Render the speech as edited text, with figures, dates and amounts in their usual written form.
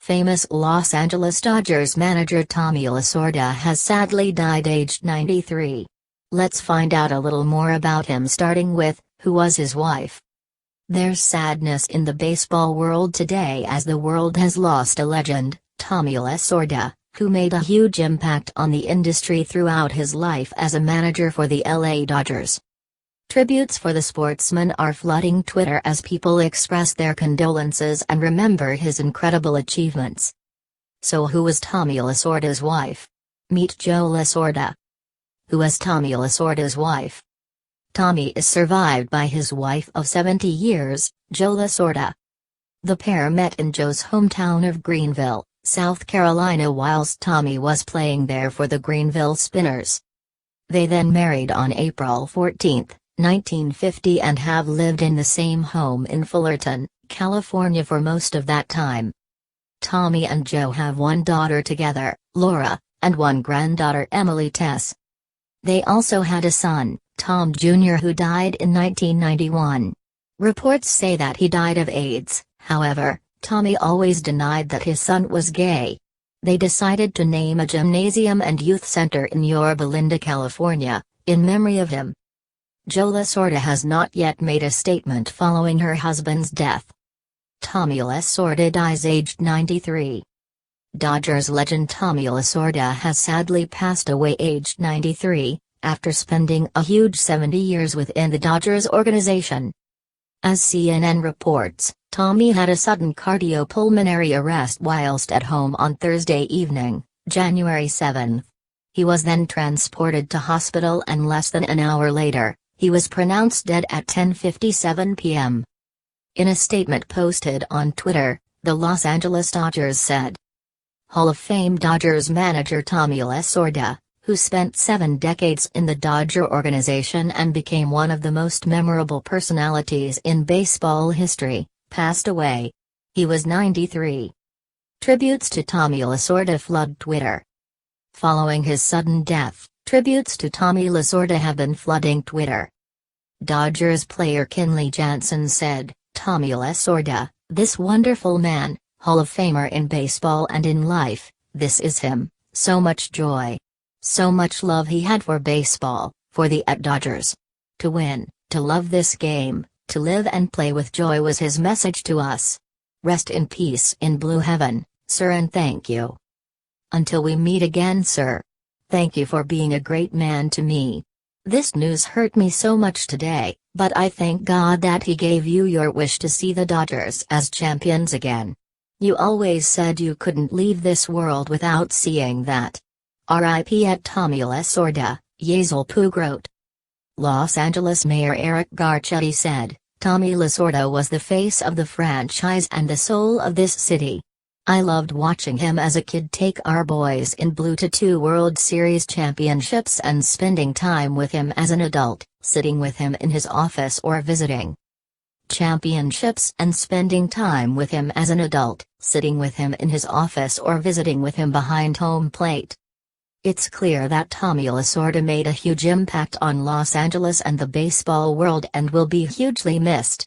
Famous Los Angeles Dodgers manager Tommy Lasorda has sadly died aged 93. Let's find out a little more about him, starting with, who was his wife? There's sadness in the baseball world today as the world has lost a legend, Tommy Lasorda, who made a huge impact on the industry throughout his life as a manager for the LA Dodgers. Tributes for the sportsman are flooding Twitter as people express their condolences and remember his incredible achievements. So who was Tommy Lasorda's wife? Meet Joe Lasorda. Who was Tommy Lasorda's wife? Tommy is survived by his wife of 70 years, Joe Lasorda. The pair met in Joe's hometown of Greenville, South Carolina whilst Tommy was playing there for the Greenville Spinners. They then married on April 14, 1950 and have lived in the same home in Fullerton, California for most of that time. Tommy and Joe have one daughter together, Laura, and one granddaughter, Emily Tess. They also had a son, Tom Jr., who died in 1991. Reports say that he died of AIDS, however, Tommy always denied that his son was gay. They decided to name a gymnasium and youth center in Yorba Linda, California, in memory of him. Joe Lasorda has not yet made a statement following her husband's death. Tommy Lasorda dies aged 93. Dodgers legend Tommy Lasorda has sadly passed away aged 93, after spending a huge 70 years within the Dodgers organization. As CNN reports, Tommy had a sudden cardiopulmonary arrest whilst at home on Thursday evening, January 7. He was then transported to hospital and less than an hour later, he was pronounced dead at 10:57 p.m. In a statement posted on Twitter, the Los Angeles Dodgers said, Hall of Fame Dodgers manager Tommy Lasorda, who spent 7 decades in the Dodger organization and became one of the most memorable personalities in baseball history, passed away. He was 93. Tributes to Tommy Lasorda flood Twitter. Following his sudden death, tributes to Tommy Lasorda have been flooding Twitter. Dodgers player Kenley Jansen said, Tommy Lasorda, this wonderful man, Hall of Famer in baseball and in life, this is him, so much joy. So much love he had for baseball, for the Dodgers. To win, to love this game, to live and play with joy was his message to us. Rest in peace in blue heaven, sir, and thank you. Until we meet again, sir. Thank you for being a great man to me. This news hurt me so much today, but I thank God that he gave you your wish to see the Dodgers as champions again. You always said you couldn't leave this world without seeing that. R.I.P. at Tommy Lasorda, Yazel Puig wrote. Los Angeles Mayor Eric Garcetti said, Tommy Lasorda was the face of the franchise and the soul of this city. I loved watching him as a kid take our boys in blue to 2 World Series championships and spending time with him as an adult, sitting with him in his office or visiting championships and spending time with him as an adult, sitting with him in his office or visiting with him behind home plate. It's clear that Tommy Lasorda made a huge impact on Los Angeles and the baseball world and will be hugely missed.